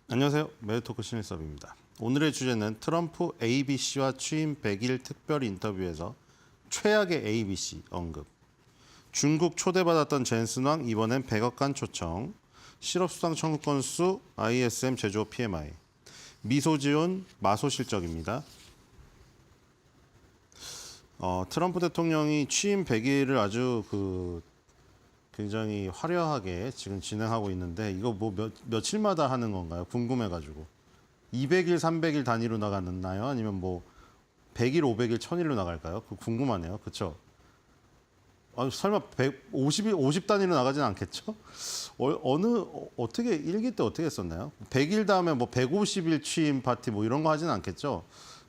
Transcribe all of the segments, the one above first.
안녕하세요. 매드토크 신일섭입니다. 오늘의 주제는 트럼프 ABC와 취임 100일 특별 인터뷰에서 최악의 ABC 언급. 중국 초대받았던 젠슨왕 이번엔 100억간 초청. 실업수당 청구 건수 ISM 제조업 PMI. 미소지온 마소 실적입니다. 트럼프 대통령이 취임 100일을 아주 굉장히 화려하게 지금 진행하고 있는데 이거 뭐 며칠마다 하는 건가요? 궁금해가지고 200일, 300일 단위로 나가나요? 아니면 뭐 100일, 500일, 1000일로 나갈까요? 그거 궁금하네요. 그렇죠? 설마 150일, 50 단위로 나가진 않겠죠? 어떻게 일기 때 어떻게 했었나요? 100일 다음에 뭐 150일 취임 파티 뭐 이런 거 하진 않겠죠?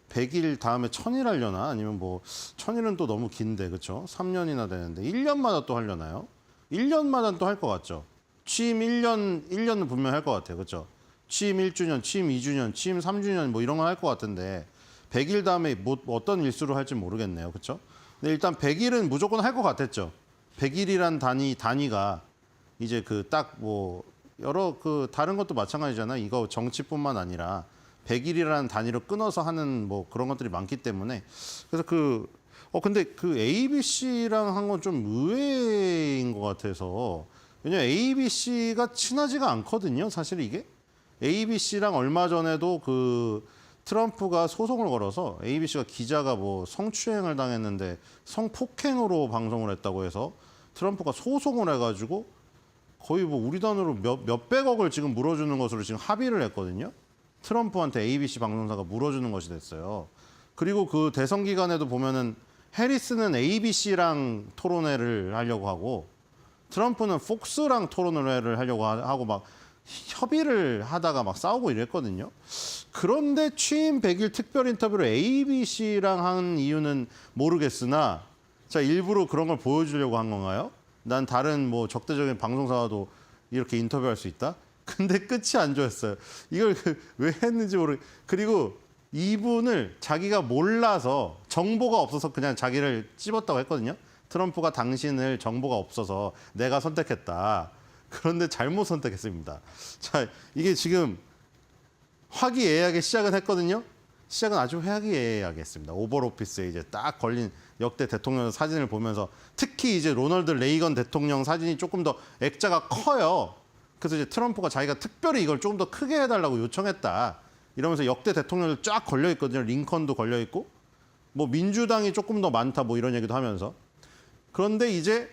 100일 다음에 1000일 하려나? 아니면 뭐 1000일은 또 너무 긴데 그렇죠? 3년이나 되는데 1년마다 또 하려나요? 1년마다 또 할 것 같죠. 취임 1년은 분명히 할 것 같아요. 그렇죠? 취임 1주년, 취임 2주년, 취임 3주년 뭐 이런 거 할 것 같은데 100일 다음에 뭐 어떤 일수로 할지 모르겠네요. 그렇죠? 근데 일단 100일은 무조건 할 것 같았죠. 100일이란 단위가 이제 딱 뭐 여러 다른 것도 마찬가지잖아요. 이거 정치뿐만 아니라 100일이라는 단위로 끊어서 하는 뭐 그런 것들이 많기 때문에 그래서 근데 ABC랑 한 건 좀 의외인 것 같아서 왜냐면 ABC가 친하지가 않거든요. 사실 이게 ABC랑 얼마 전에도 트럼프가 소송을 걸어서 ABC가 기자가 뭐 성추행을 당했는데 성폭행으로 방송을 했다고 해서 트럼프가 소송을 해가지고 거의 뭐 우리 돈으로 몇백억을 지금 물어주는 것으로 지금 합의를 했거든요. 트럼프한테 ABC 방송사가 물어주는 것이 됐어요. 그리고 그 대선 기간에도 보면은 해리스는 ABC랑 토론회를 하려고 하고 트럼프는 폭스랑 토론회를 하려고 하고 막 협의를 하다가 막 싸우고 이랬거든요. 그런데 취임 100일 특별 인터뷰를 ABC랑 한 이유는 모르겠으나 자 일부러 그런 걸 보여주려고 한 건가요? 난 다른 뭐 적대적인 방송사와도 이렇게 인터뷰할 수 있다? 근데 끝이 안 좋았어요. 이걸 왜 했는지 그리고 이분을 자기가 몰라서 정보가 없어서 그냥 자기를 찝었다고 했거든요. 트럼프가 당신을 정보가 없어서 내가 선택했다. 그런데 잘못 선택했습니다. 자, 이게 지금 화기애애하게 시작은 했거든요. 시작은 아주 화기애애하게 했습니다. 오벌오피스에 이제 딱 걸린 역대 대통령 사진을 보면서 특히 이제 로널드 레이건 대통령 사진이 조금 더 액자가 커요. 그래서 이제 트럼프가 자기가 특별히 이걸 조금 더 크게 해달라고 요청했다. 이러면서 역대 대통령들 쫙 걸려 있거든요. 링컨도 걸려 있고, 뭐 민주당이 조금 더 많다, 뭐 이런 얘기도 하면서. 그런데 이제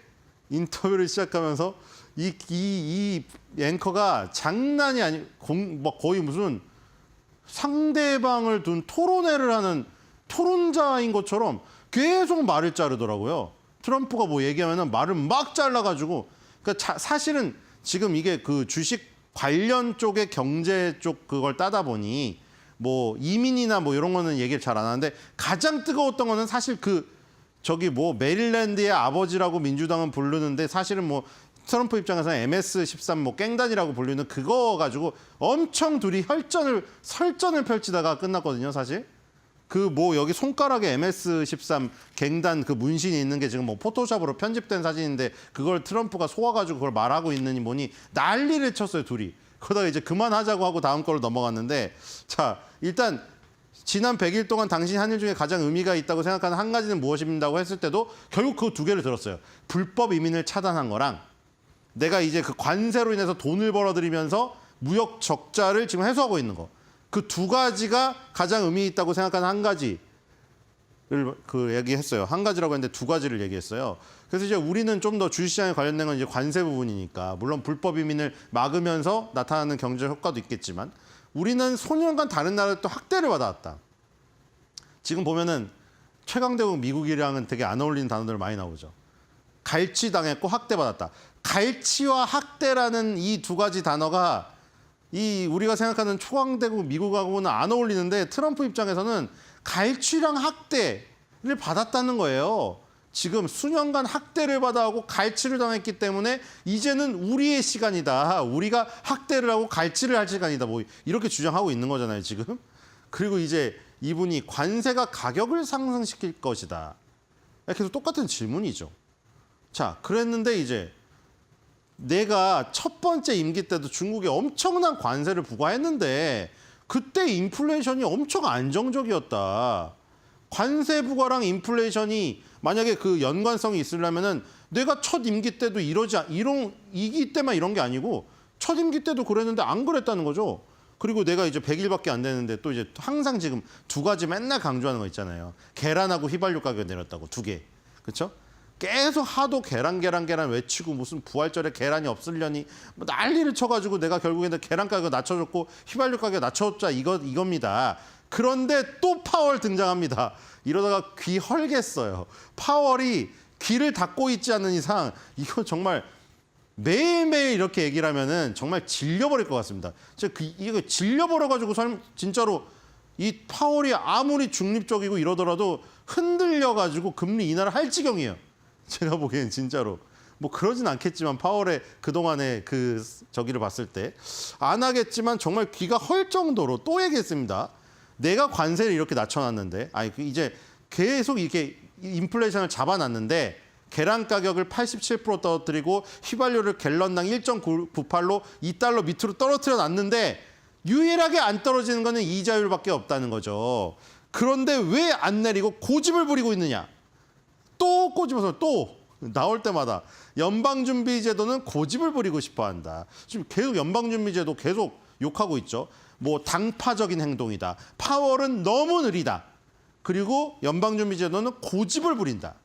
인터뷰를 시작하면서 이 앵커가 장난이 뭐 거의 무슨 상대방을 둔 토론회를 하는 토론자인 것처럼 계속 말을 자르더라고요. 트럼프가 뭐 얘기하면은 말을 막 잘라가지고, 그러니까 사실은 지금 이게 주식 관련 쪽의 경제 쪽 그걸 따다 보니 뭐 이민이나 뭐 이런 거는 얘기를 잘 안 하는데 가장 뜨거웠던 거는 사실 저기 뭐 메릴랜드의 아버지라고 민주당은 부르는데 사실은 뭐 트럼프 입장에서는 MS-13 뭐 깽단이라고 불리는 그거 가지고 엄청 둘이 설전을 펼치다가 끝났거든요, 사실. 뭐 여기 손가락에 MS-13 갱단 문신이 있는 게 지금 뭐 포토샵으로 편집된 사진인데 그걸 트럼프가 소화가지고 그걸 말하고 있느니 뭐니 난리를 쳤어요, 둘이. 그러다가 이제 그만하자고 하고 다음 걸로 넘어갔는데 자, 일단 지난 100일 동안 당신이 한 일 중에 가장 의미가 있다고 생각하는 한 가지는 무엇인다고 했을 때도 결국 그 두 개를 들었어요. 불법 이민을 차단한 거랑 내가 이제 관세로 인해서 돈을 벌어들이면서 무역 적자를 지금 해소하고 있는 거. 그 두 가지가 가장 의미 있다고 생각하는 한 가지를 얘기했어요. 한 가지라고 했는데 두 가지를 얘기했어요. 그래서 이제 우리는 좀 더 주식시장에 관련된 건 이제 관세 부분이니까 물론 불법 이민을 막으면서 나타나는 경제 효과도 있겠지만 우리는 소년간 다른 나라를 또 학대를 받아왔다. 지금 보면은 최강대국 미국이랑은 되게 안 어울리는 단어들 많이 나오죠. 갈취당했고 학대받았다. 갈취와 학대라는 이 두 가지 단어가 우리가 생각하는 초강대국 미국하고는 안 어울리는데 트럼프 입장에서는 갈취랑 학대를 받았다는 거예요. 지금 수년간 학대를 받아오고 갈취를 당했기 때문에 이제는 우리의 시간이다. 우리가 학대를 하고 갈취를 할 시간이다. 뭐 이렇게 주장하고 있는 거잖아요, 지금. 그리고 이제 이분이 관세가 가격을 상승시킬 것이다. 계속 똑같은 질문이죠. 자, 그랬는데 이제 내가 첫 번째 임기 때도 중국에 엄청난 관세를 부과했는데 그때 인플레이션이 엄청 안정적이었다. 관세 부과랑 인플레이션이 만약에 그 연관성이 있으려면은 내가 첫 임기 때도 이기 때만 이런 게 아니고 첫 임기 때도 그랬는데 안 그랬다는 거죠. 그리고 내가 이제 100일밖에 안 되는데 또 이제 항상 지금 두 가지 맨날 강조하는 거 있잖아요. 계란하고 휘발유 가격 내렸다고 두 개. 그렇죠? 계속 하도 계란 외치고 무슨 부활절에 계란이 없으려니 뭐 난리를 쳐가지고 내가 결국에는 계란 가격 낮춰줬고 휘발유 가격 낮춰줬자 이겁니다. 그런데 또 파월 등장합니다. 이러다가 귀 헐겠어요. 파월이 귀를 닫고 있지 않는 이상 이거 정말 매일매일 이렇게 얘기를 하면은 정말 질려버릴 것 같습니다. 이거 질려버려가지고 진짜로 이 파월이 아무리 중립적이고 이러더라도 흔들려가지고 금리 인하를 할 지경이에요. 제가 보기엔 진짜로. 뭐 그러진 않겠지만 파월의 그동안의 저기를 봤을 때 안 하겠지만 정말 귀가 헐 정도로 또 얘기했습니다. 내가 관세를 이렇게 낮춰놨는데 이제 계속 이렇게 인플레이션을 잡아놨는데 계란 가격을 87% 떨어뜨리고 휘발유를 갤런당 1.98로 2달러 밑으로 떨어뜨려 놨는데 유일하게 안 떨어지는 거는 이자율밖에 없다는 거죠. 그런데 왜 안 내리고 고집을 부리고 있느냐. 또 꼬집어서 또 나올 때마다 연방준비제도는 고집을 부리고 싶어한다. 지금 계속 연방준비제도 계속 욕하고 있죠. 뭐 당파적인 행동이다. 파월은 너무 느리다. 그리고 연방준비제도는 고집을 부린다.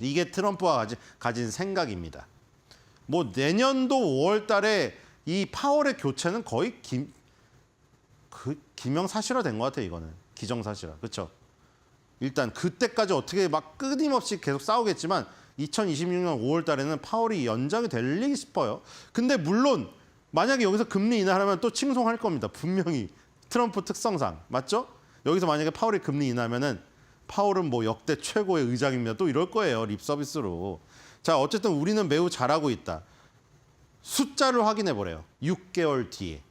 이게 트럼프가 가진 생각입니다. 뭐 내년도 5월 달에 이 파월의 교체는 거의 기명사실화된 것 같아요. 이거는 기정사실화. 그렇죠? 일단 그때까지 어떻게 막 끊임없이 계속 싸우겠지만 2026년 5월 달에는 파월이 연장이 되리 싶어요. 근데 물론 만약에 여기서 금리 인하하면 또 칭송할 겁니다. 분명히 트럼프 특성상. 맞죠? 여기서 만약에 파월이 금리 인하면은 파월은 뭐 역대 최고의 의장입니다. 또 이럴 거예요. 립 서비스로. 자, 어쨌든 우리는 매우 잘하고 있다. 숫자를 확인해 보래요. 6개월 뒤에.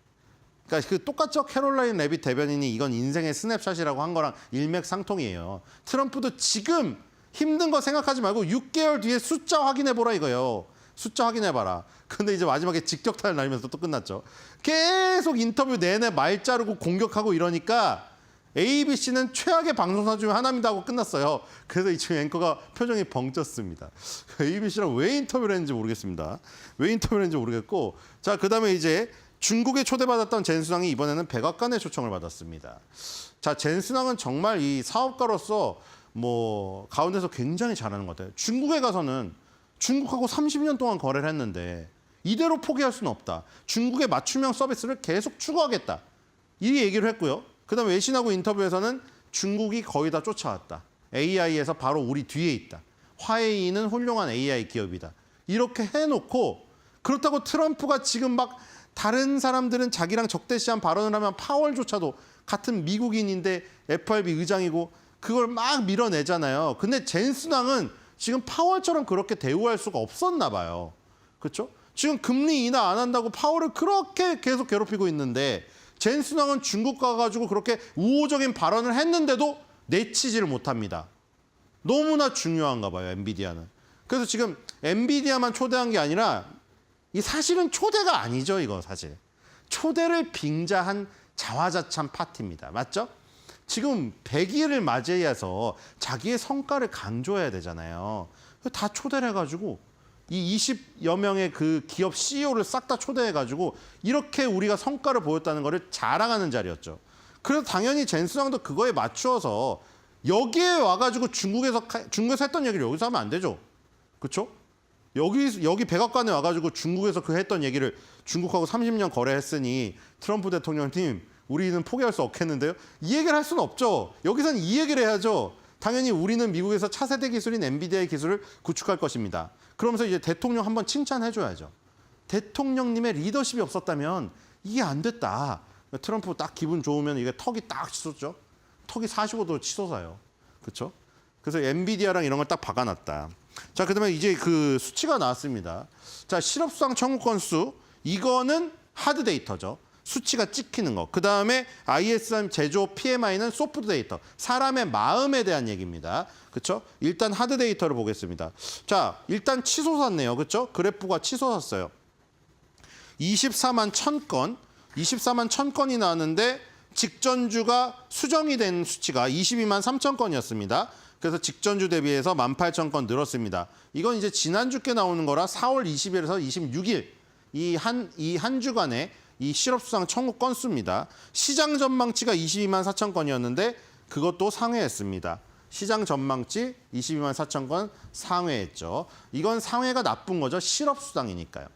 그러니까 똑같죠. 캐롤라인 레빗 대변인이 이건 인생의 스냅샷이라고 한 거랑 일맥상통이에요. 트럼프도 지금 힘든 거 생각하지 말고 6개월 뒤에 숫자 확인해 보라 이거예요. 숫자 확인해 봐라. 근데 이제 마지막에 직격탄을 날리면서 또 끝났죠. 계속 인터뷰 내내 말 자르고 공격하고 이러니까 ABC는 최악의 방송사 중에 하나입니다 하고 끝났어요. 그래서 이 지금 앵커가 표정이 벙쪘습니다. ABC랑 왜 인터뷰를 했는지 모르겠습니다. 왜 인터뷰를 했는지 모르겠고. 자, 그다음에 이제 중국에 초대받았던 젠순왕이 이번에는 백악관의 초청을 받았습니다. 자, 젠순왕은 정말 이 사업가로서 뭐 가운데서 굉장히 잘하는 것 같아요. 중국에 가서는 중국하고 30년 동안 거래를 했는데 이대로 포기할 수는 없다. 중국의 맞춤형 서비스를 계속 추구하겠다. 이 얘기를 했고요. 그다음에 외신하고 인터뷰에서는 중국이 거의 다 쫓아왔다. AI에서 바로 우리 뒤에 있다. 화웨이는 훌륭한 AI 기업이다. 이렇게 해놓고 그렇다고 트럼프가 지금 막 다른 사람들은 자기랑 적대시한 발언을 하면 파월조차도 같은 미국인인데 FRB 의장이고 그걸 막 밀어내잖아요. 근데 젠순왕은 지금 파월처럼 그렇게 대우할 수가 없었나 봐요. 그렇죠? 지금 금리 인하 안 한다고 파월을 그렇게 계속 괴롭히고 있는데 젠순왕은 중국 가가지고 그렇게 우호적인 발언을 했는데도 내치지를 못합니다. 너무나 중요한가 봐요, 엔비디아는. 그래서 지금 엔비디아만 초대한 게 아니라 이 사실은 초대가 아니죠, 이거 사실. 초대를 빙자한 자화자찬 파티입니다. 맞죠? 지금 100일을 맞이해서 자기의 성과를 강조해야 되잖아요. 다 초대를 해가지고 이 20여 명의 그 기업 CEO를 싹 다 초대해가지고 이렇게 우리가 성과를 보였다는 거를 자랑하는 자리였죠. 그래서 당연히 젠순왕도 그거에 맞추어서 여기에 와가지고 중국에서 했던 얘기를 여기서 하면 안 되죠. 그렇죠? 여기 백악관에 와가지고 중국에서 했던 얘기를 중국하고 30년 거래했으니 트럼프 대통령님 우리는 포기할 수 없겠는데요. 이 얘기를 할 수는 없죠. 여기서는 이 얘기를 해야죠. 당연히 우리는 미국에서 차세대 기술인 엔비디아의 기술을 구축할 것입니다. 그러면서 이제 대통령 한번 칭찬해줘야죠. 대통령님의 리더십이 없었다면 이게 안 됐다. 트럼프 딱 기분 좋으면 이게 턱이 딱 치솟죠. 턱이 45도 치솟아요. 그렇죠? 그래서 엔비디아랑 이런 걸 딱 박아놨다. 자, 그다음에 이제 그 수치가 나왔습니다. 자, 실업수당 청구 건수 이거는 하드 데이터죠. 수치가 찍히는 거. 그다음에 ISM 제조업 PMI는 소프트 데이터. 사람의 마음에 대한 얘기입니다. 그렇죠? 일단 하드 데이터를 보겠습니다. 자, 일단 치솟았네요. 그렇죠? 그래프가 치솟았어요. 24만 1000건, 24만 1000건이 나왔는데 직전주가 수정이 된 수치가 22만 3000건이었습니다. 그래서 직전주 대비해서 18,000건 늘었습니다. 이건 이제 지난주께 나오는 거라 4월 20일에서 26일 이 한 주간의 이 실업수당 청구 건수입니다. 시장 전망치가 22만 4천 건이었는데 그것도 상회했습니다. 시장 전망치 22만 4천 건 상회했죠. 이건 상회가 나쁜 거죠. 실업수당이니까요.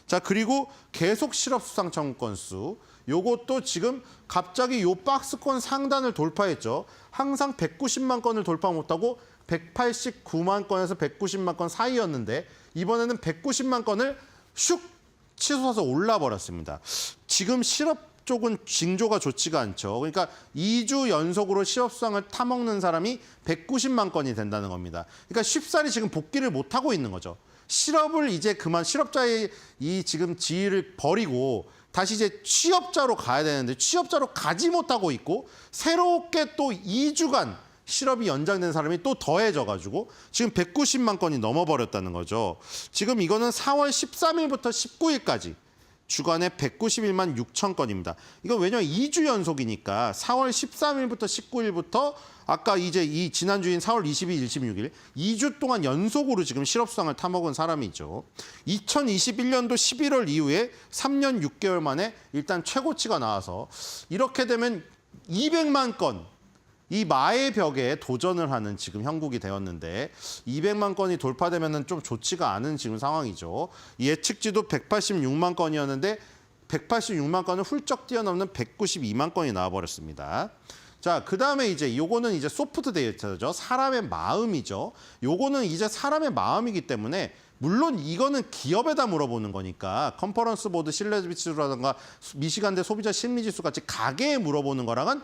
자, 그리고 계속 실업수당 청구 건수. 요것도 지금 갑자기 요 박스권 상단을 돌파했죠. 항상 190만 건을 돌파 못하고 189만 건에서 190만 건 사이였는데 이번에는 190만 건을 슉 치솟아서 올라버렸습니다. 지금 실업 쪽은 징조가 좋지가 않죠. 그러니까 2주 연속으로 실업수당을 타먹는 사람이 190만 건이 된다는 겁니다. 그러니까 쉽사리 지금 복귀를 못하고 있는 거죠. 실업을 이제 그만 실업자의 이 지금 지위를 버리고 다시 이제 취업자로 가야 되는데 취업자로 가지 못하고 있고 새롭게 또 2주간 실업이 연장된 사람이 또 더해져가지고 지금 190만 건이 넘어버렸다는 거죠. 지금 이거는 4월 13일부터 19일까지 주간에 191만 6천 건입니다. 이건 왜냐하면 2주 연속이니까 4월 13일부터 19일부터 아까 이제 이 지난주인 4월 22일, 26일 2주 동안 연속으로 지금 실업수당을 타먹은 사람이죠. 2021년도 11월 이후에 3년 6개월 만에 일단 최고치가 나와서 이렇게 되면 200만 건 이 마의 벽에 도전을 하는 지금 형국이 되었는데 200만 건이 돌파되면 좀 좋지가 않은 지금 상황이죠. 예측치도 186만 건이었는데 186만 건을 훌쩍 뛰어넘는 192만 건이 나와버렸습니다. 자, 그다음에 이제 요거는 이제 소프트 데이터죠. 사람의 마음이죠. 요거는 이제 사람의 마음이기 때문에 물론 이거는 기업에다 물어보는 거니까 컨퍼런스 보드 신뢰지수라든가 미시간대 소비자 심리지수 같이 가게에 물어보는 거랑은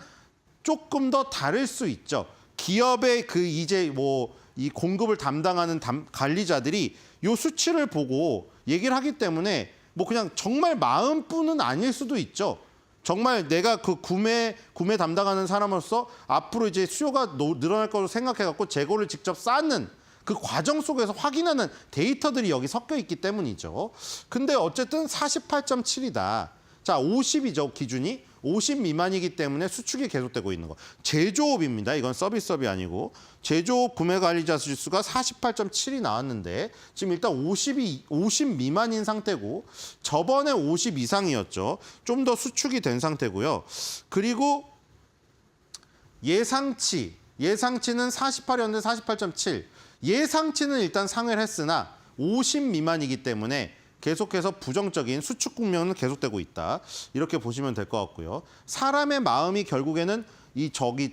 조금 더 다를 수 있죠. 기업의 그 이제 뭐 이 공급을 담당하는 관리자들이 요 수치를 보고 얘기를 하기 때문에 뭐 그냥 정말 마음뿐은 아닐 수도 있죠. 정말 내가 그 구매 담당하는 사람으로서 앞으로 이제 수요가 늘어날 거로 생각해갖고 재고를 직접 쌓는 그 과정 속에서 확인하는 데이터들이 여기 섞여 있기 때문이죠. 근데 어쨌든 48.7이다. 자, 50이죠, 기준이. 50 미만이기 때문에 수축이 계속되고 있는 거. 제조업입니다. 이건 서비스업이 아니고. 제조업 구매관리자 지수가 48.7이 나왔는데 지금 일단 50 미만인 상태고 저번에 50 이상이었죠. 좀 더 수축이 된 상태고요. 그리고 예상치는 48이었는데 48.7. 예상치는 일단 상회를 했으나 50 미만이기 때문에 계속해서 부정적인 수축 국면은 계속되고 있다. 이렇게 보시면 될 것 같고요. 사람의 마음이 결국에는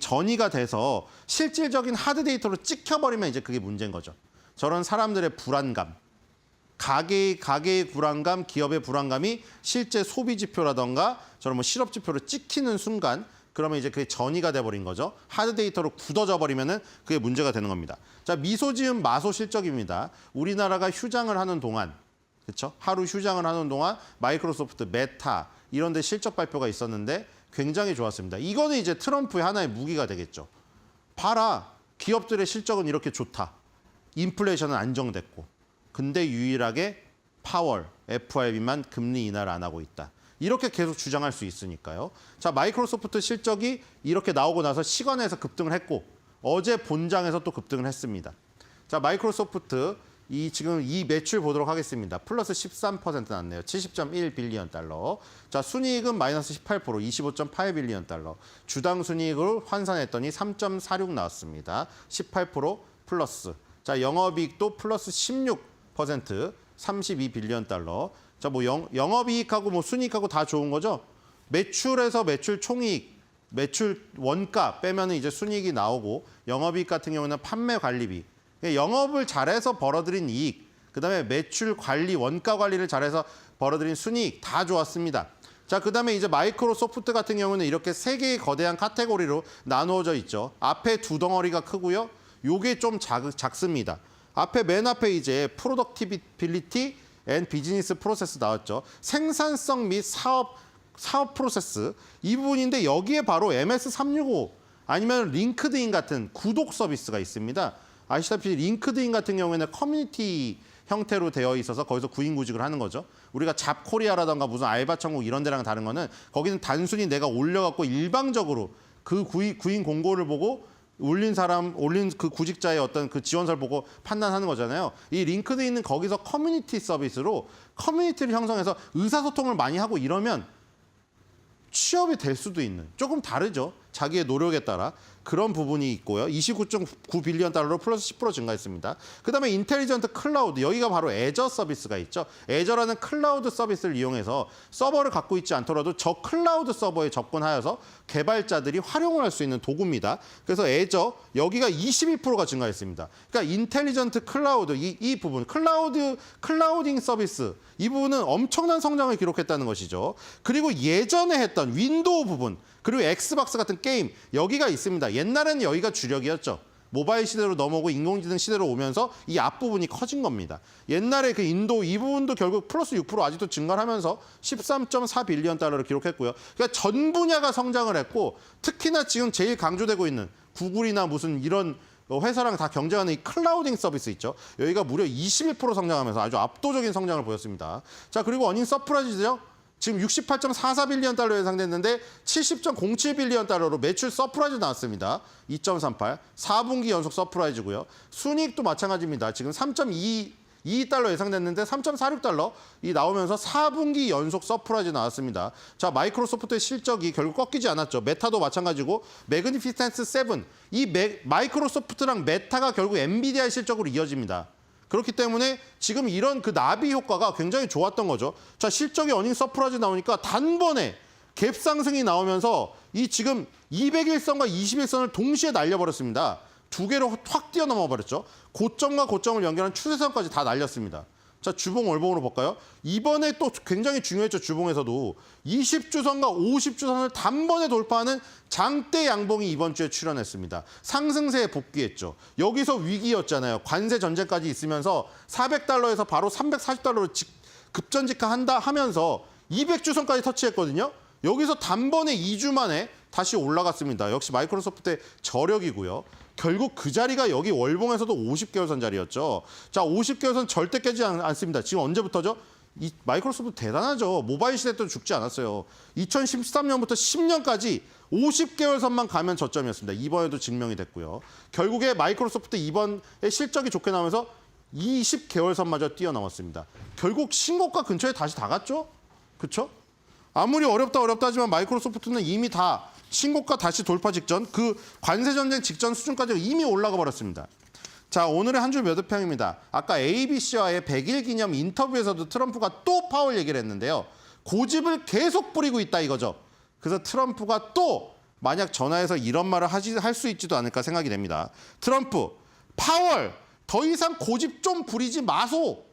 전이가 돼서 실질적인 하드 데이터로 찍혀버리면 이제 그게 문제인 거죠. 저런 사람들의 불안감, 가게의 불안감, 기업의 불안감이 실제 소비 지표라던가 저런 뭐 실업 지표로 찍히는 순간 그러면 이제 그게 전이가 돼버린 거죠. 하드 데이터로 굳어져 버리면은 그게 문제가 되는 겁니다. 자, 미소지음 마소 실적입니다. 우리나라가 휴장을 하는 동안 그렇죠? 하루 휴장을 하는 동안 마이크로소프트, 메타 이런 데 실적 발표가 있었는데 굉장히 좋았습니다. 이거는 이제 트럼프의 하나의 무기가 되겠죠. 봐라. 기업들의 실적은 이렇게 좋다. 인플레이션은 안정됐고. 근데 유일하게 파월, FRB만 금리 인하를 안 하고 있다. 이렇게 계속 주장할 수 있으니까요. 자, 마이크로소프트 실적이 이렇게 나오고 나서 시간에서 급등을 했고 어제 본장에서 또 급등을 했습니다. 자, 마이크로소프트 지금 이 매출 보도록 하겠습니다. 플러스 13% 났네요. 70.1 빌리언 달러. 자, 순이익은 마이너스 18%, 25.8 빌리언 달러. 주당 순이익을 환산했더니 3.46 나왔습니다. 18% 플러스. 자, 영업이익도 플러스 16%, 32 빌리언 달러. 자, 뭐 영업이익하고 뭐 순이익하고 다 좋은 거죠. 매출에서 매출 총이익, 매출 원가 빼면은 이제 순이익이 나오고 영업이익 같은 경우는 판매 관리비. 영업을 잘해서 벌어들인 이익, 그다음에 매출 관리, 원가 관리를 잘해서 벌어들인 순이익 다 좋았습니다. 자, 그다음에 이제 마이크로소프트 같은 경우는 이렇게 세 개의 거대한 카테고리로 나누어져 있죠. 앞에 두 덩어리가 크고요. 요게 좀 작습니다. 맨 앞에 이제 프로덕티빌리티 앤 비즈니스 프로세스 나왔죠. 생산성 및 사업 사업 프로세스 이 부분인데 여기에 바로 MS365 아니면 링크드인 같은 구독 서비스가 있습니다. 아시다시피 링크드인 같은 경우에는 커뮤니티 형태로 되어 있어서 거기서 구인구직을 하는 거죠. 우리가 잡코리아라던가 무슨 알바천국 이런 데랑 다른 거는 거기는 단순히 내가 올려갖고 일방적으로 그 구인 공고를 보고 올린 그 구직자의 어떤 그 지원서를 보고 판단하는 거잖아요. 이 링크드인은 거기서 커뮤니티 서비스로 커뮤니티를 형성해서 의사소통을 많이 하고 이러면 취업이 될 수도 있는 조금 다르죠. 자기의 노력에 따라 그런 부분이 있고요. 29.9 빌리언 달러로 플러스 10% 증가했습니다. 그다음에 인텔리전트 클라우드 여기가 바로 애저 서비스가 있죠. 애저라는 클라우드 서비스를 이용해서 서버를 갖고 있지 않더라도 저 클라우드 서버에 접근하여서 개발자들이 활용을 할 수 있는 도구입니다. 그래서 애저 여기가 22%가 증가했습니다. 그러니까 인텔리전트 클라우드 이 부분 클라우딩 서비스 이 부분은 엄청난 성장을 기록했다는 것이죠. 그리고 예전에 했던 윈도우 부분 그리고 엑스박스 같은 게임 여기가 있습니다. 옛날에는 여기가 주력이었죠. 모바일 시대로 넘어오고 인공지능 시대로 오면서 이 앞부분이 커진 겁니다. 옛날에 그 인도 이 부분도 결국 플러스 6% 아직도 증가를 하면서 13.4 빌리언 달러를 기록했고요. 그러니까 전 분야가 성장을 했고 특히나 지금 제일 강조되고 있는 구글이나 무슨 이런 회사랑 다 경쟁하는 이 클라우딩 서비스 있죠. 여기가 무려 21% 성장하면서 아주 압도적인 성장을 보였습니다. 자, 그리고 어닝 서프라이즈죠. 지금 68.44 빌리언 달러 예상됐는데 70.07 빌리언 달러로 매출 서프라이즈 나왔습니다. 2.38. 4분기 연속 서프라이즈고요. 순이익도 마찬가지입니다. 지금 3.22 달러 예상됐는데 3.46 달러 이 나오면서 4분기 연속 서프라이즈 나왔습니다. 자, 마이크로소프트의 실적이 결국 꺾이지 않았죠. 메타도 마찬가지고 매그니피센스 7. 이 마이크로소프트랑 메타가 결국 엔비디아의 실적으로 이어집니다. 그렇기 때문에 지금 이런 그 나비 효과가 굉장히 좋았던 거죠. 자, 실적이 어닝 서프라이즈 나오니까 단번에 갭 상승이 나오면서 이 지금 200일선과 21선을 동시에 날려버렸습니다. 두 개로 확 뛰어넘어 버렸죠. 고점과 고점을 연결한 추세선까지 다 날렸습니다. 자, 주봉 월봉으로 볼까요? 이번에 또 굉장히 중요했죠. 주봉에서도 20주선과 50주선을 단번에 돌파하는 장대 양봉이 이번 주에 출현했습니다. 상승세에 복귀했죠. 여기서 위기였잖아요. 관세 전쟁까지 있으면서 400달러에서 바로 340달러로 급전직하한다 하면서 200주선까지 터치했거든요. 여기서 단번에 2주 만에 다시 올라갔습니다. 역시 마이크로소프트의 저력이고요. 결국 그 자리가 여기 월봉에서도 50개월선 자리였죠. 자, 50개월선 절대 깨지 않습니다. 지금 언제부터죠? 이 마이크로소프트 대단하죠. 모바일 시대 때도 죽지 않았어요. 2013년부터 10년까지 50개월선만 가면 저점이었습니다. 이번에도 증명이 됐고요. 결국에 마이크로소프트 이번에 실적이 좋게 나오면서 20개월선마저 뛰어넘었습니다. 결국 신고가 근처에 다시 다 갔죠? 그렇죠? 아무리 어렵다 하지만 마이크로소프트는 이미 다 신고가 다시 돌파 직전 그 관세 전쟁 직전 수준까지 이미 올라가 버렸습니다. 자, 오늘의 한 줄 몇 평입니다. 아까 ABC와의 100일 기념 인터뷰에서도 트럼프가 또 파월 얘기를 했는데요. 고집을 계속 부리고 있다 이거죠. 그래서 트럼프가 또 만약 전화해서 이런 말을 할 수 있지도 않을까 생각이 됩니다. 트럼프, 파월 더 이상 고집 좀 부리지 마소.